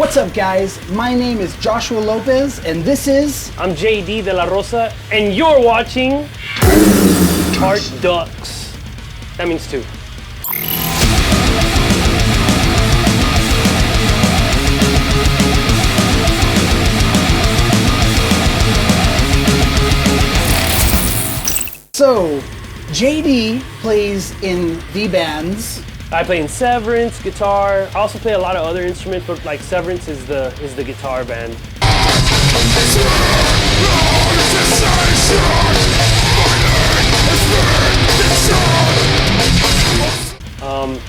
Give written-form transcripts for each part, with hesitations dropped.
What's up, guys? My name is Joshua Lopez, and this is... I'm JD de la Rosa, and you're watching... Art Ducks. That means two. So, JD plays in the bands. I play in Severance, guitar. I also play a lot of other instruments, but like Severance is the guitar band.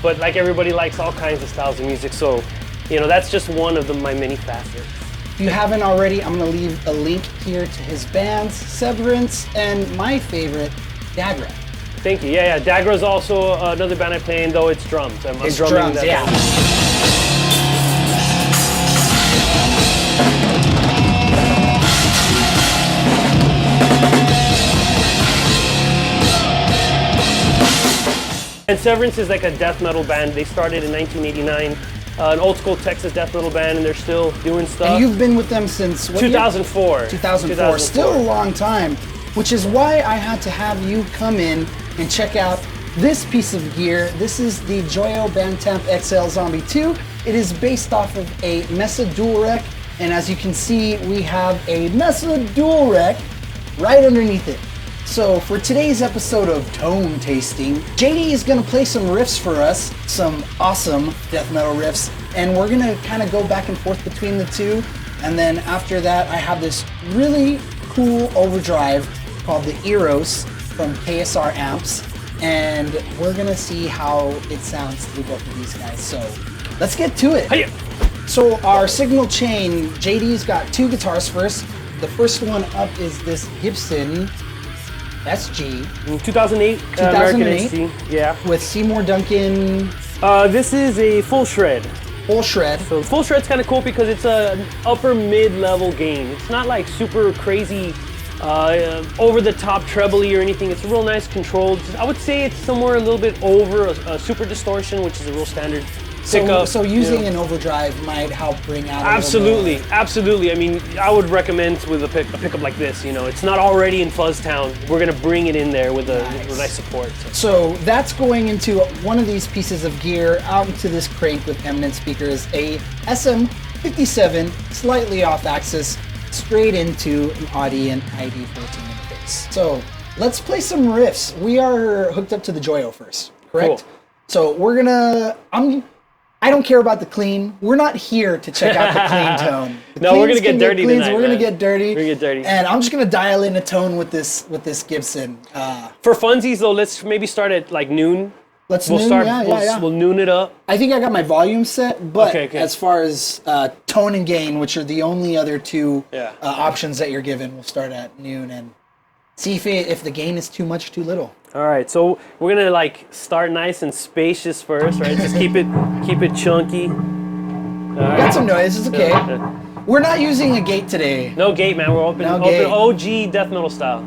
But like everybody likes all kinds of styles of music, so you know that's just one of my many facets. If you haven't already, I'm gonna leave a link here to his bands, Severance, and my favorite, Dagra. Thank you. Yeah. Dagra is also another band I play in, though it's drums. It's drums, that yeah. And Severance is like a death metal band. They started in 1989, an old school Texas death metal band, and they're still doing stuff. And you've been with them since what 2004. Year? 2004. Still a long time, which is why I had to have you come in and check out this piece of gear. This is the Joyo XL Zombie II. It is based off of a Mesa Dual Rec, and as you can see, we have a Mesa Dual Rec right underneath it. So for today's episode of Tone Tasting, JD is gonna play some riffs for us, some awesome death metal riffs, and we're gonna kind of go back and forth between the two. And then after that, I have this really cool overdrive called the EROS from KSR Amps, and we're gonna see how it sounds through both of these guys. So let's get to it. Hiya. So our signal chain, JD's got two guitars first. The first one up is this Gibson SG. 2008, American SG, yeah. With Seymour Duncan. This is a full shred. Full shred. So full shred's kind of cool because it's an upper mid-level gain. It's not like super crazy over the top trebly or anything. It's real nice controlled. I would say it's somewhere a little bit over a super distortion, which is a real standard pickup. So using an overdrive might help bring out absolutely. I mean, I would recommend with a pickup like this. You know, it's not already in Fuzztown. We're gonna bring it in there with a nice support. So that's going into one of these pieces of gear out into this crank with eminent speakers, a SM57, slightly off axis, straight into an Audient ID14 interface. So let's play some riffs. We are hooked up to the Joyo first, correct? Cool. So we're gonna, I don't care about the clean. We're not here to check out the clean tone. No, we're gonna get dirty tonight. We're gonna get dirty. We're gonna get dirty. And I'm just gonna dial in a tone with this Gibson. For funsies though, let's maybe start at like noon. We'll noon it up. I think I got my volume set, but as far as tone and gain, which are the only other two options that you're given, we'll start at noon and see if the gain is too much or too little. All right, so we're gonna like start nice and spacious first, right? Just keep it chunky. Right. Got some noise, it's okay. We're not using a gate today. No gate, man. We're open OG death metal style.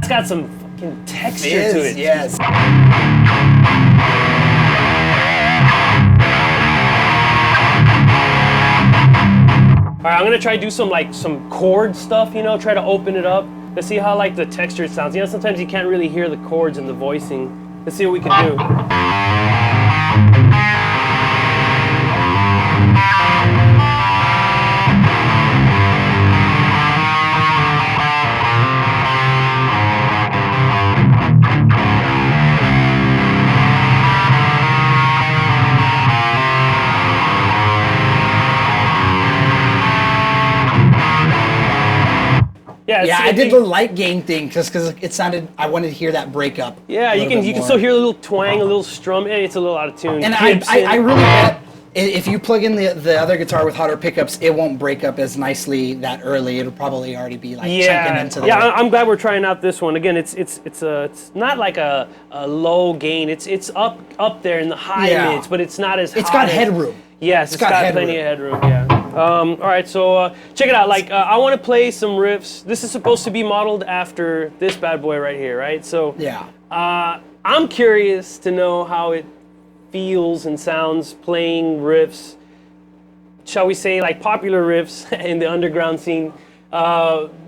Got some fucking texture to it. Yes. All right, I'm gonna try to do some chord stuff, you know, try to open it up. Let's see how like the texture sounds. You know, sometimes you can't really hear the chords and the voicing. Let's see what we can do. Yeah, Yeah, I did the light gain thing just because it sounded. I wanted to hear that breakup. Yeah, you can still hear a little twang, a little strum. It's a little out of tune. And I really bet if you plug in the other guitar with hotter pickups, it won't break up as nicely that early. It'll probably already be like chunking into the. Yeah, I'm glad we're trying out this one. Again, it's not like a low gain. It's up there in the high mids, but it's not as. It's got headroom. Yes, it's got plenty of headroom. Yeah. All right, so check it out. Like I want to play some riffs. This is supposed to be modeled after this bad boy right here, right? So yeah. I'm curious to know how it feels and sounds playing riffs, shall we say, like popular riffs in the underground scene,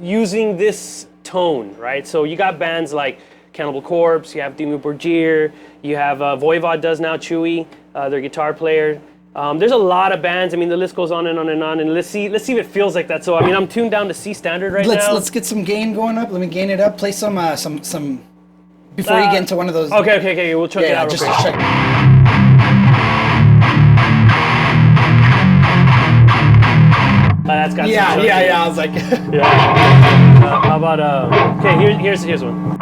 using this tone, right? So you got bands like Cannibal Corpse, you have Dimmu Borgir, you have Voivod does now, Chewy, their guitar player. There's a lot of bands. I mean, the list goes on and on and on. And let's see if it feels like that. So I mean, I'm tuned down to C standard right now. Let's get some gain going up. Let me gain it up. Play some before you get into one of those. Okay. We'll check it out. Just real quick. check. That's got yeah. I was like. How about okay? Here's one.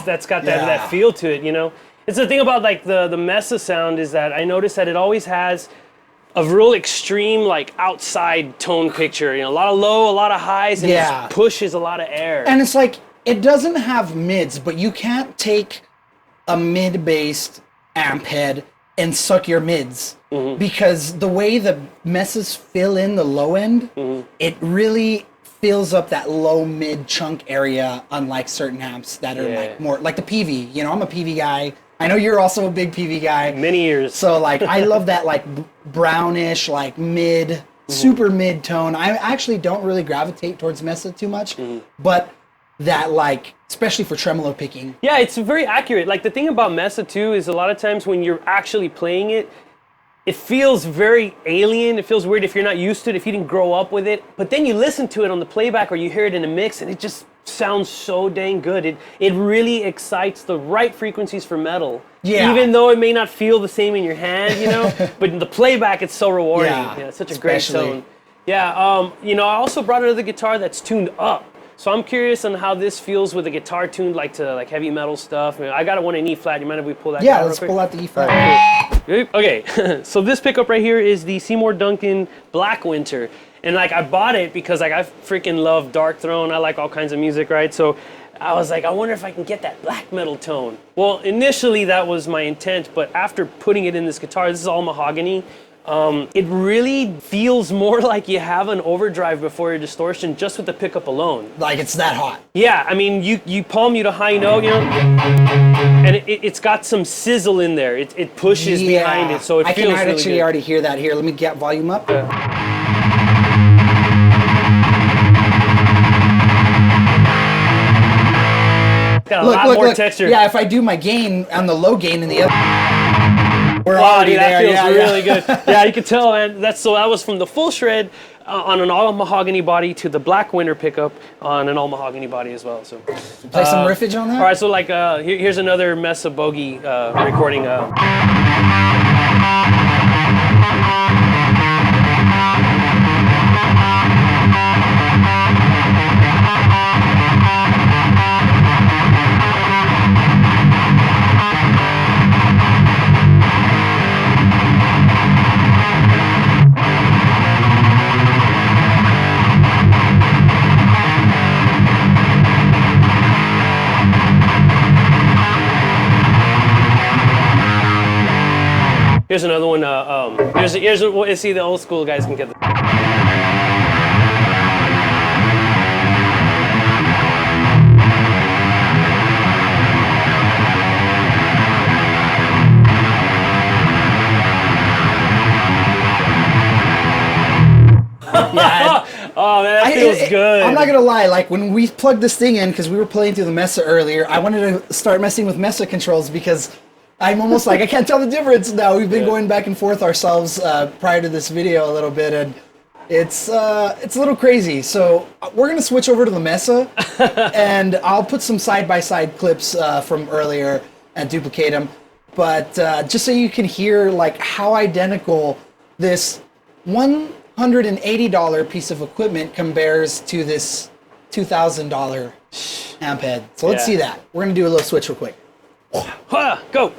That's got that feel to it, you know. It's the thing about like the Mesa sound is that I noticed that it always has a real extreme like outside tone picture. You know, a lot of low, a lot of highs, and it just pushes a lot of air. And it's like it doesn't have mids, but you can't take a mid-based amp head and suck your mids because the way the Mesas fill in the low end, it really fills up that low mid chunk area, unlike certain amps that are like more like the PV. You know, I'm a PV guy. I know you're also a big PV guy. Many years. So like I love that like brownish, like mid, super mid tone. I actually don't really gravitate towards Mesa too much, but that like, especially for tremolo picking. Yeah, it's very accurate. Like the thing about Mesa too is a lot of times when you're actually playing it, it feels very alien. It feels weird if you're not used to it, if you didn't grow up with it. But then you listen to it on the playback or you hear it in a mix and it just sounds so dang good. It really excites the right frequencies for metal. Yeah. Even though it may not feel the same in your hand, you know, but in the playback it's so rewarding. Yeah, it's such a great tone. Yeah, you know, I also brought another guitar that's tuned up. So I'm curious on how this feels with a guitar tuned like to like heavy metal stuff. I mean, I got one in E flat. You mind if we pull that? Yeah, let's pull out the E flat. Okay, so this pickup right here is the Seymour Duncan Black Winter, and like I bought it because like I freaking love Dark Throne. I like all kinds of music, right? So I was like, I wonder if I can get that black metal tone. Well, initially that was my intent, but after putting it in this guitar, this is all mahogany. It really feels more like you have an overdrive before your distortion just with the pickup alone. Like it's that hot. Yeah, I mean, you palm mute a high note, you know, and it's got some sizzle in there. It pushes behind it, so it feels really good. I can actually already hear that here. Let me get volume up. Got a lot more texture. Yeah, if I do my gain on the low gain in the other... We're already there. That feels really good. Yeah, you can tell, man. That was from the full shred on an all mahogany body to the Black Winter pickup on an all mahogany body as well. So play some riffage on that. All right, so like here's another Mesa Bogey recording. Here's another one. Here's see the old school guys can get. Oh man, that feels good. I'm not gonna lie, like when we plugged this thing in, because we were playing through the Mesa earlier, I wanted to start messing with Mesa controls because I'm almost like, I can't tell the difference now. We've been going back and forth ourselves prior to this video a little bit, and it's a little crazy. So we're gonna switch over to the Mesa, and I'll put some side-by-side clips from earlier and duplicate them. But just so you can hear like how identical this $180 piece of equipment compares to this $2,000 amp head. So let's see that. We're gonna do a little switch real quick. Go.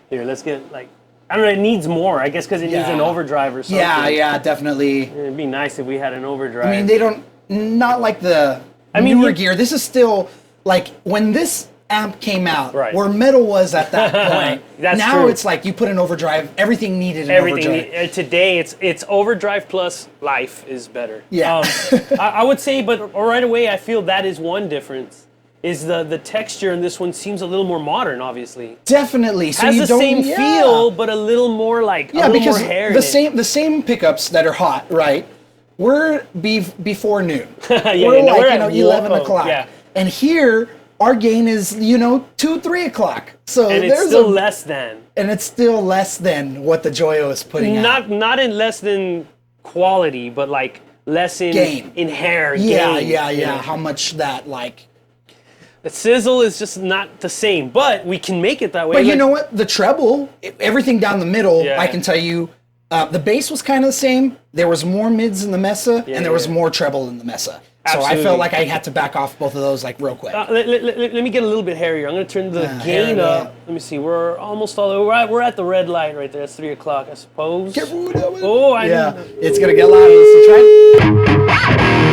Here, let's get like, I don't know, it needs more, I guess, because it needs an overdrive or something. Yeah, definitely. It'd be nice if we had an overdrive. I mean, they don't, not like the newer gear. This is still, like, when this amp came out, where metal was at that point, now it's like you put an overdrive, everything needed an overdrive. Today, it's overdrive plus life is better. Yeah. I would say, but right away, I feel that is one difference. Is the texture in this one seems a little more modern, obviously. Definitely. So has you the don't, same feel, but a little more like a little more hair. The same pickups that are hot, right? We're before noon. We're like 11 o'clock. Yeah. And here our gain is 2-3 o'clock. So and it's still less than. And it's still less than what the Joyo is putting out. Not in less than quality, but like less in gain. In hair. Yeah. How much that like. The sizzle is just not the same, but we can make it that way. But you know what? The treble, everything down the middle, I can tell you, the bass was kind of the same. There was more mids in the Mesa, and there was more treble in the Mesa. Absolutely. So I felt like I had to back off both of those like real quick. Let me get a little bit hairier. I'm going to turn the gain up. Let me see. We're almost all over. We're at the red light right there. It's 3 o'clock, I suppose. Careful with that one. Oh, it's going to get louder. Let's try it.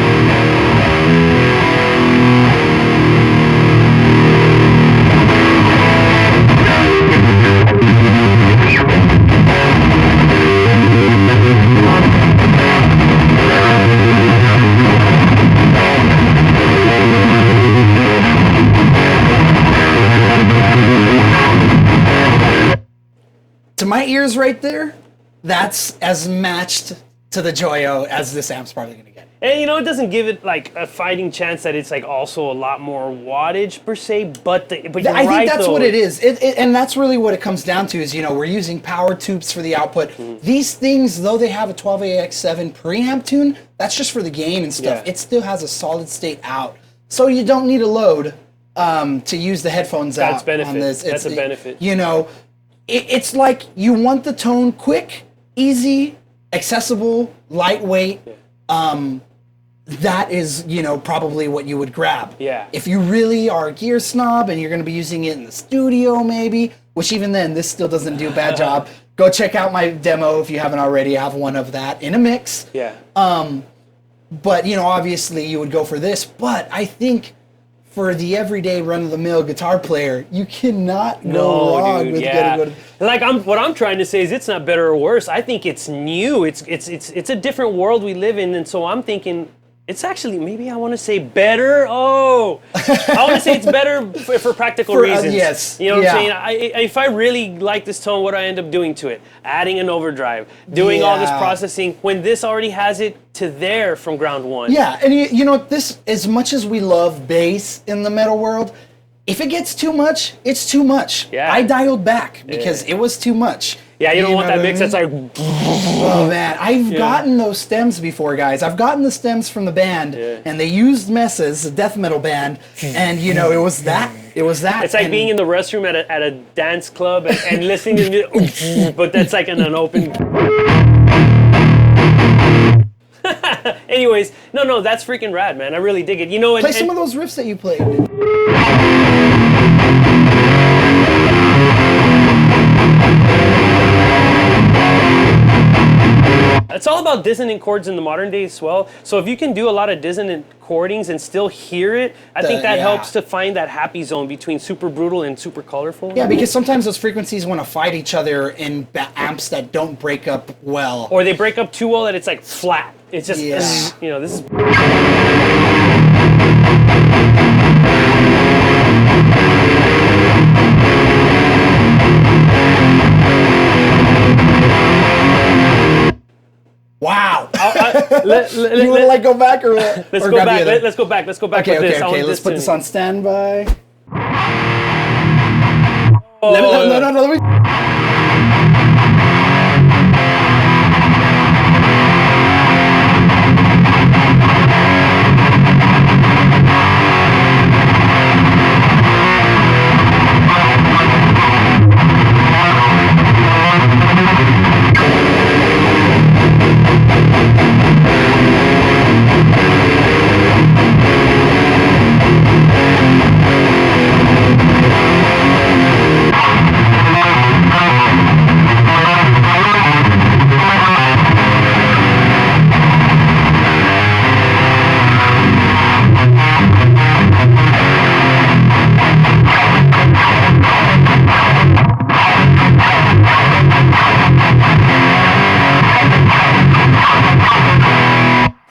To my ears right there, that's as matched to the Joyo as this amp's probably going to get. And it doesn't give it like a fighting chance that it's like also a lot more wattage per se, but you're right, I think that's what it is. And that's really what it comes down to is, we're using power tubes for the output. These things, though they have a 12AX7 preamp tune, that's just for the gain and stuff. It still has a solid state out. So you don't need a load to use the headphones out on this. That's a benefit. It's like you want the tone quick, easy, accessible, lightweight. That is, probably what you would grab. Yeah. If you really are a gear snob and you're going to be using it in the studio maybe, which even then, this still doesn't do a bad job. Go check out my demo if you haven't already. I have one of that in a mix. Yeah. But, obviously you would go for this. But I think for the everyday run-of-the-mill guitar player, you cannot go wrong with getting one. Like what I'm trying to say is it's not better or worse. I think it's new. It's a different world we live in, and so I'm thinking it's actually, maybe I want to say better. I want to say it's better for practical reasons. Yes. You know what I'm saying? If I really like this tone, what do I end up doing to it? Adding an overdrive, doing all this processing, when this already has it to there from ground one. Yeah, and this, as much as we love bass in the metal world, if it gets too much, it's too much. Yeah. I dialed back because it was too much. Yeah, you don't want that mix that's like... Oh, man. I've gotten those stems before, guys. I've gotten the stems from the band, and they used Messa's, a death metal band, and, it was that. It was that. It's like being in the restroom at a dance club and listening to music, but that's like in an open... Anyways, no, that's freaking rad, man. I really dig it. Play some of those riffs that you played. It's all about dissonant chords in the modern day as well. So if you can do a lot of dissonant chordings and still hear it, I think that helps to find that happy zone between super brutal and super colorful. Yeah, because sometimes those frequencies want to fight each other in amps that don't break up well. Or they break up too well that it's like flat. It's just, you know, this is. Wow. You want to like go back or let's go back. Let's go back. Let's go back. Okay, with this. okay. Let's put this on standby. Oh, No. Let me.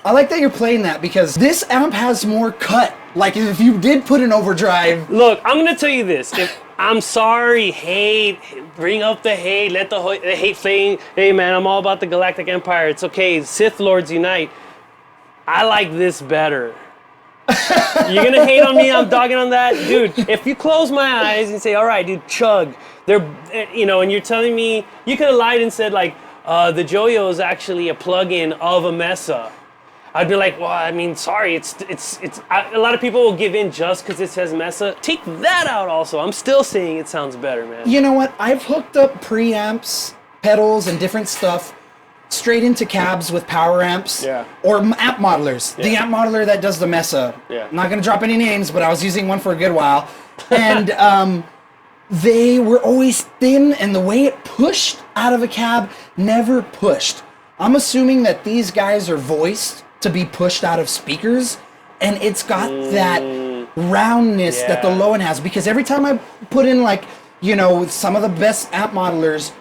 I like that you're playing that because this amp has more cut. Like if you did put an overdrive. Look, I'm gonna tell you this. I'm sorry, hate, bring up the hate, let the hate flame. Hey man, I'm all about the Galactic Empire. It's okay, Sith Lords unite. I like this better. You're gonna hate on me, I'm dogging on that? Dude, if you close my eyes and say, all right, dude, chug. They're, you know, and you're telling me, you could have lied and said like, the Joyo is actually a plug-in of a Mesa. I'd be like, well, I mean, sorry, a lot of people will give in just because it says Mesa. Take that out also. I'm still saying it sounds better, man. You know what? I've hooked up preamps, pedals, and different stuff straight into cabs with power amps. Yeah. Or amp modelers. Yeah. The amp modeler that does the Mesa. Yeah. I'm not going to drop any names, but I was using one for a good while. And they were always thin, and the way it pushed out of a cab never pushed. I'm assuming that these guys are voiced to be pushed out of speakers, and it's got that roundness that the low end has, because every time I put in, like, you know, some of the best amp modelers,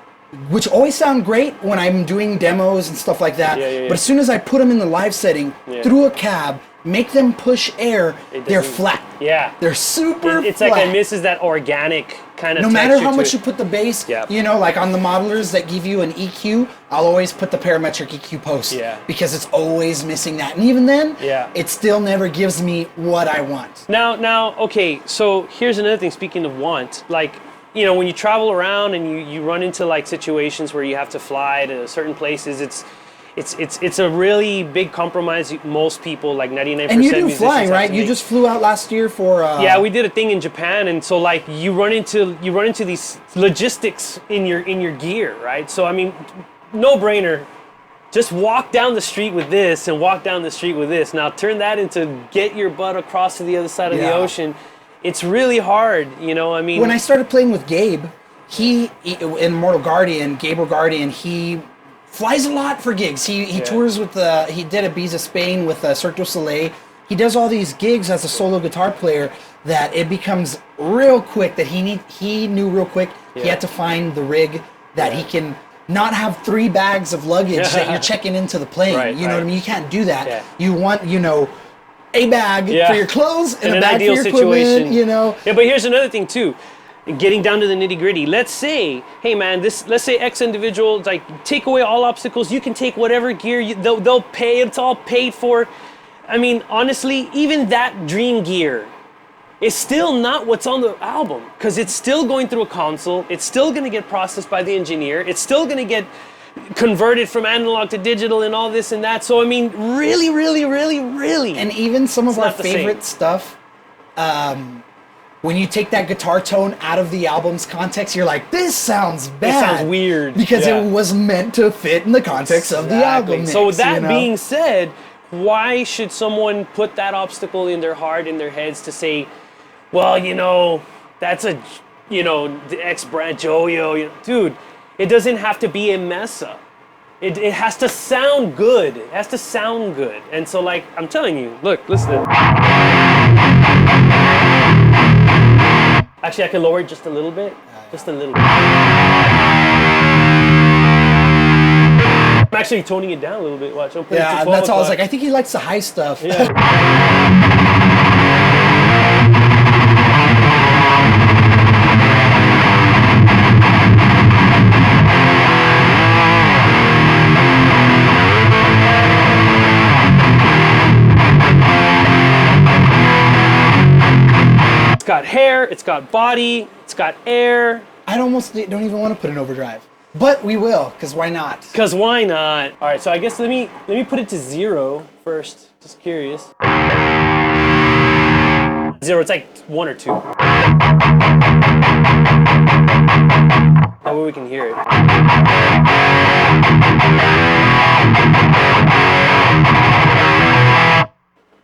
which always sound great when I'm doing demos and stuff like that, but as soon as I put them in the live setting through a cab, make them push air, they're flat. Yeah. They're super It's flat. like it misses that organic kind of No matter texture how to much it. you put the bass, Yep. you know, like on the modelers that give you an EQ, I'll always put the parametric EQ post. Yeah. Because it's always missing that. And even then, Yeah. it still never gives me what I want. Now, okay, so here's another thing, speaking of want, like, you know, when you travel around and you run into like situations where you have to fly to certain places, it's a really big compromise. Most people, like 99%. And you do musicians flying, have right? to You make. just flew out last year for... Yeah, we did a thing in Japan, and so like you run into these logistics in your gear, right? So I mean, no brainer. Just walk down the street with this and walk down the street with this. Now turn that into get your butt across to the other side of the ocean. It's really hard, you know. I mean, When I started playing with Gabe, he in Mortal Guardian, Gabriel Guardian, he flies a lot for gigs. He tours with he did Ibiza, Spain with Cirque du Soleil. He does all these gigs as a solo guitar player that it becomes real quick that he knew real quick he had to find the rig that he can not have 3 bags of luggage that you're checking into the plane. Right, you know what I mean? You can't do that. Yeah. You want, you know, a bag for your clothes and in a an bag ideal for your situation, equipment, you know. Yeah, but here's another thing too. Getting down to the nitty gritty. Let's say, hey man, let's say X individual, like, take away all obstacles. You can take whatever gear they'll pay. It's all paid for. I mean, honestly, even that dream gear is still not what's on the album, because it's still going through a console. It's still going to get processed by the engineer. It's still going to get converted from analog to digital and all this and that. So I mean, really, And even some of It's our not the same. favorite stuff, when you take that guitar tone out of the album's context, you're like, this sounds bad. It sounds weird. Because Yeah. it was meant to fit in the context of the album mix, So with that you know? being said, why should someone put that obstacle in their heart, in their heads, to say, well, you know, that's a, you know, the X brand Joyo, you know, dude, it doesn't have to be a Mesa. It has to sound good. It has to sound good. And so, like, I'm telling you, look, listen. Actually, I can lower it just a little bit. Just a little bit. I'm actually toning it down a little bit. Watch, I'm putting it Yeah, to and 12 that's all. I was o'clock. like, I think he likes the high stuff. Yeah. It's got hair, it's got body, it's got air. I almost don't even want to put an overdrive, but we will, because why not? Cause why not? All right, so I guess let me put it to 0 first. Just curious. 0. It's like 1 or 2. That way we can hear it.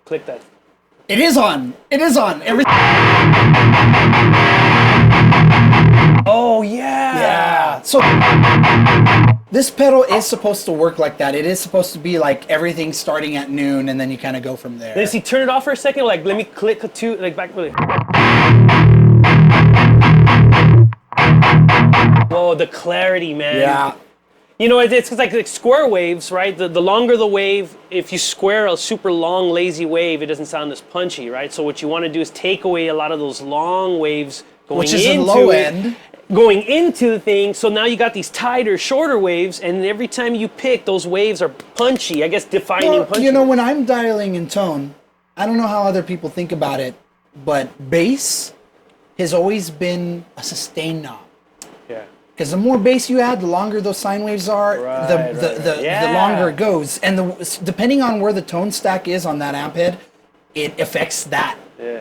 Click that. It is on. It is on. Oh yeah. Yeah. So this pedal is supposed to work like that. It is supposed to be like everything starting at noon, and then you kind of go from there. Then see, turn it off for a second. Like, let me click to like back. Whoa, the clarity, man. Yeah. You know, it's like square waves, right? The longer the wave, if you square a super long, lazy wave, it doesn't sound as punchy, right? So what you want to do is take away a lot of those long waves going Which is into in low it, end. going into the thing. So now you got these tighter, shorter waves, and every time you pick, those waves are punchy. I guess defining Well, punchy. you know, when I'm dialing in tone, I don't know how other people think about it, but bass has always been a sustain knob. Yeah. Because the more bass you add, the longer those sine waves are, the Yeah. longer it goes. And depending on where the tone stack is on that amp head, it affects that,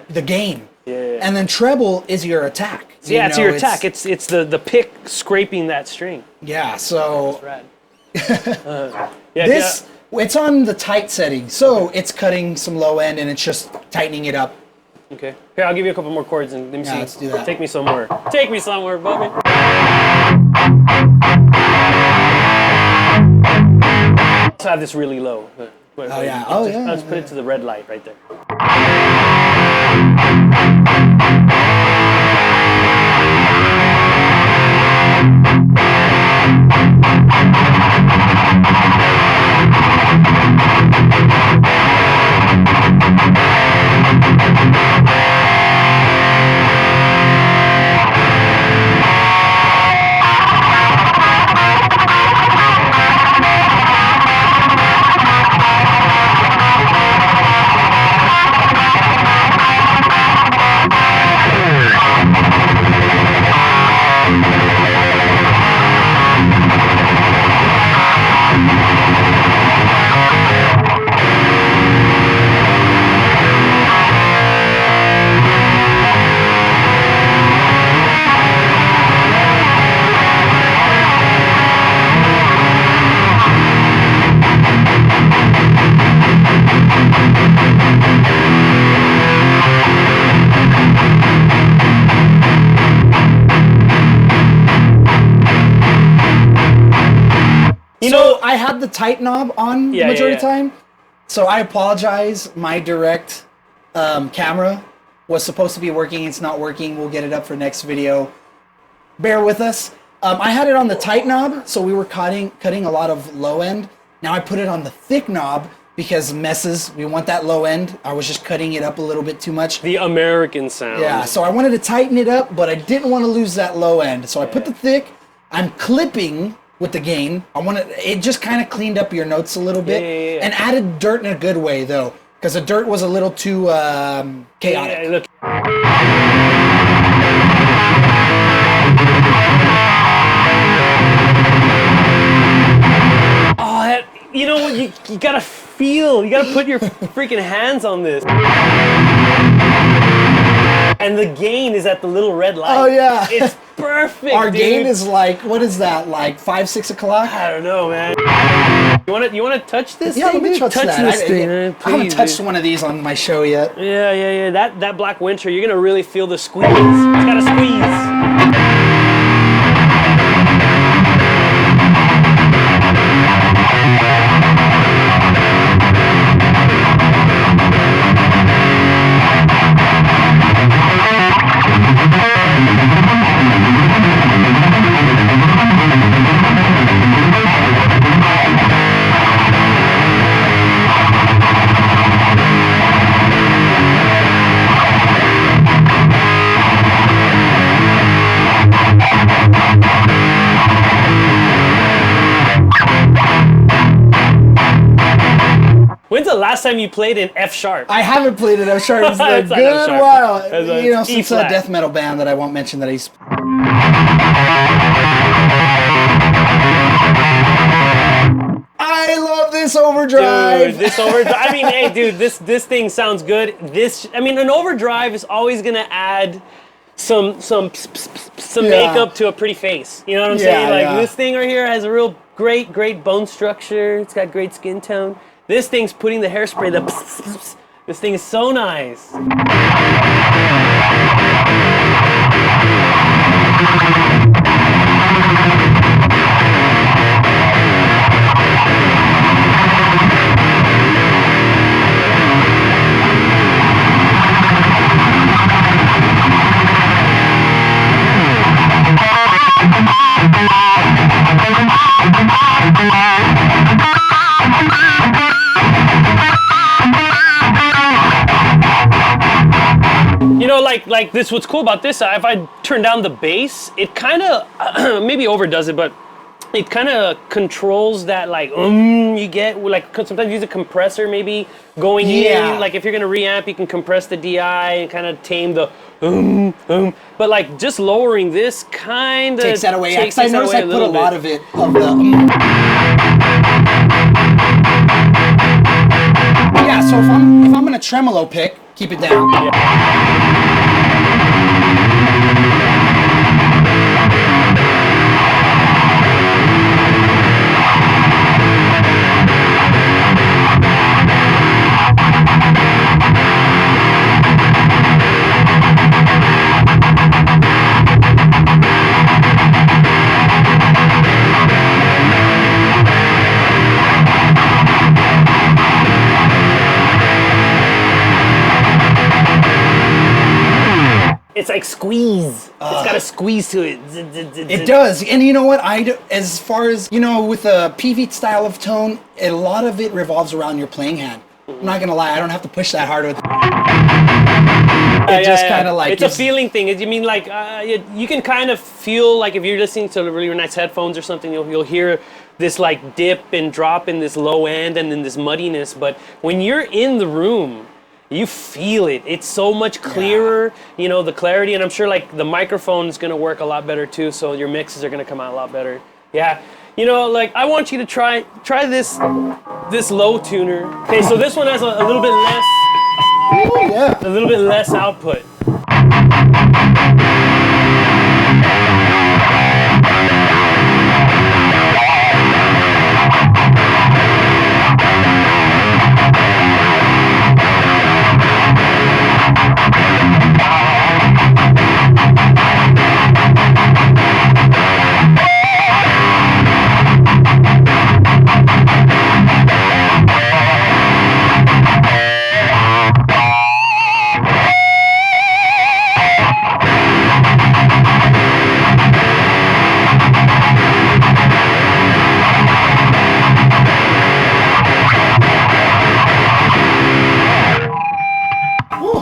the gain. Yeah. And then treble is your attack. Yeah, it's your attack. It's the pick scraping that string. Yeah, so Rad. it's on the tight setting, so it's cutting some low end and it's just tightening it up. Okay. Here, I'll give you a couple more chords and let me see. Let's do that. Take me somewhere. Take me somewhere, Bobby. Let's have this really low. Oh yeah. Oh yeah. Let's put it to the red light right there. I had the tight knob on the majority of the time, so I apologize. My direct camera was supposed to be working. It's not working. We'll get it up for next video. Bear with us. I had it on the tight knob, so we were cutting a lot of low end. Now I put it on the thick knob because messes. We want that low end. I was just cutting it up a little bit too much. The American sound. Yeah, so I wanted to tighten it up, but I didn't want to lose that low end. So I put the thick. I'm clipping with the gain. It just kind of cleaned up your notes a little bit, and added dirt in a good way though, because the dirt was a little too chaotic. Yeah, look. Oh, you know what? You gotta feel. You gotta put your freaking hands on this. And the gain is at the little red light. Oh yeah, it's perfect. Our dude. gain is like, what is that? Like 5, 6 o'clock? I don't know, man. You wanna touch this? Yeah, thing, let me touch that. this thing, man. I haven't Please, touched dude. one of these on my show yet. Yeah. That Black Winter, you're gonna really feel the squeeze. It's got a squeeze. When's the last time you played in F sharp? I haven't played it F sharp in a It's not good F sharp. while. It's You know, E since a flat. death metal band that I won't mention that I used. I love this overdrive. Dude, this overdrive. I mean, hey, dude, this thing sounds good. I mean, an overdrive is always gonna add some makeup to a pretty face. You know what I'm saying? Like this thing right here has a real great bone structure. It's got great skin tone. This thing's putting the hairspray. This thing is so nice. You know, like this. What's cool about this? If I turn down the bass, it kind of maybe overdoes it, but it kind of controls that like you get. Like sometimes you use a compressor maybe going in. Like if you're gonna reamp, you can compress the DI and kind of tame the But like just lowering this kind of takes that away. Because I noticed I put a lot of it of the. Yeah. So if I'm gonna tremolo pick, keep it down. It's like squeeze. It's got a squeeze to it. It does, and you know what? As far as you know, with a PV style of tone, a lot of it revolves around your playing hand. I'm not gonna lie, I don't have to push that hard with. It just kind of like it's a feeling thing. You mean like you can kind of feel like if you're listening to really nice headphones or something, you'll hear this like dip and drop in this low end and then this muddiness. But when you're in the room, you feel it. It's so much clearer, you know, the clarity, and I'm sure like the microphone is gonna work a lot better too, so your mixes are gonna come out a lot better. Yeah, you know, like I want you to try this low tuner. Okay, so this one has a little bit less, a little bit less output.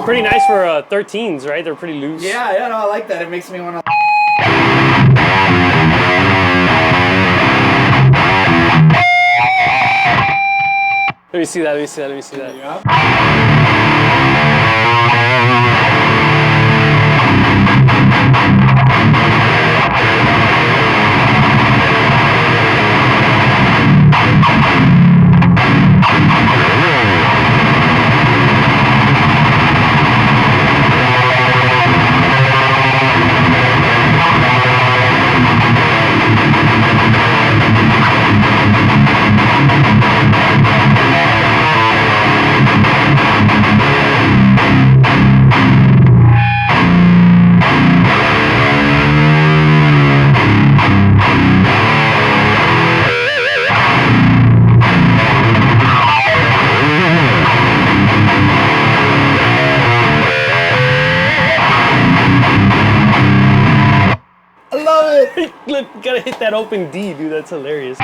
Pretty nice for 13s, right? They're pretty loose. Yeah, no, I like that. It makes me want to. Let me see that. Yeah. Look, you gotta hit that open D, dude. That's hilarious.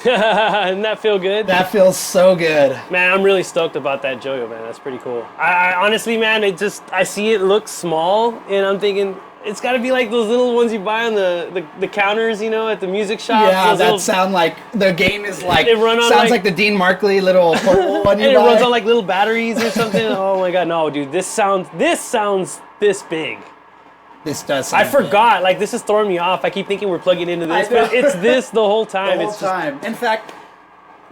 Doesn't that feel good? That feels so good. Man, I'm really stoked about that Joyo, man. That's pretty cool. I honestly, man, I see it look small, and I'm thinking it's got to be like those little ones you buy on the counters, you know, at the music shop. Yeah, that sound like the game is like. They run on sounds like the Dean Markley little portable one you and buy. it runs on like little batteries or something. Oh my god, no, dude, this sounds this big. This does. I forgot. Like, this is throwing me off. I keep thinking we're plugging into this, but it's this the whole time. The whole time. In fact,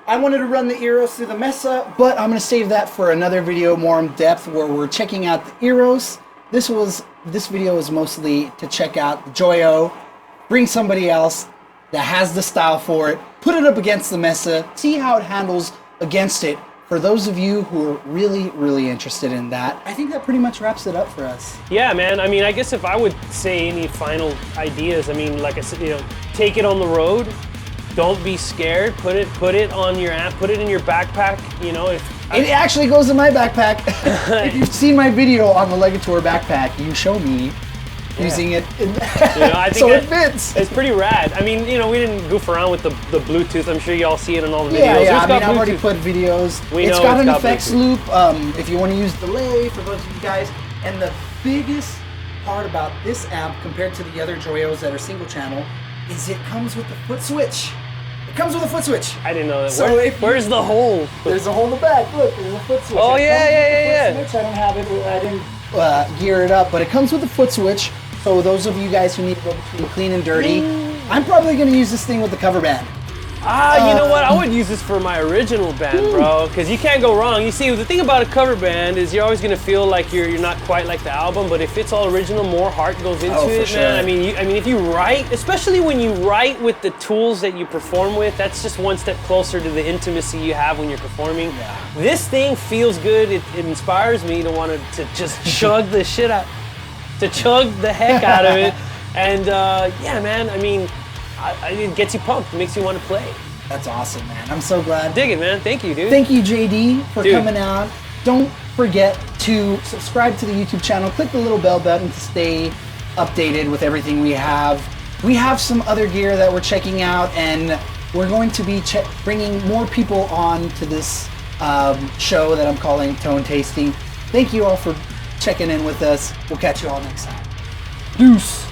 I wanted to run the EROS through the Mesa, but I'm going to save that for another video more in depth where we're checking out the EROS. This video is mostly to check out the Joyo, bring somebody else that has the style for it, put it up against the Mesa, see how it handles against it. For those of you who are really, really interested in that, I think that pretty much wraps it up for us. Yeah, man. I mean, I guess if I would say any final ideas, I mean, like I said, you know, take it on the road. Don't be scared. Put it on your app. Put it in your backpack. You know, it actually goes in my backpack. If you've seen my video on the Legator backpack, you show me using it, I think so it fits. It's pretty rad. I mean, you know, we didn't goof around with the Bluetooth. I'm sure y'all see it in all the videos. Yeah. I mean, I've already put videos. It's got an effects loop. If you want to use delay, for those of you guys. And the biggest part about this amp compared to the other Joyos that are single channel is it comes with the foot switch. It comes with a foot switch. I didn't know that. So where's the hole? There's a hole in the back. Look, there's a foot switch. Oh, yeah. Switch. I don't have it. I didn't gear it up, but it comes with a foot switch. So those of you guys who need to go between clean and dirty, I'm probably going to use this thing with the cover band. You know what? I would use this for my original band, bro, because you can't go wrong. You see, the thing about a cover band is you're always going to feel like you're not quite like the album, but if it's all original, more heart goes into it, sure. man. I mean, if you write, especially when you write with the tools that you perform with, that's just one step closer to the intimacy you have when you're performing. Yeah. This thing feels good. It inspires me to want to just chug the shit out, to chug the heck out of it. And yeah, man, I mean, it gets you pumped. It makes you want to play. That's awesome, man. I'm so glad. Dig it, man. Thank you, dude. Thank you, JD, for coming out. Don't forget to subscribe to the YouTube channel. Click the little bell button to stay updated with everything we have. We have some other gear that we're checking out, and we're going to be bringing more people on to this show that I'm calling Tone Tasting. Thank you all for checking in with us. We'll catch you all next time. Deuce.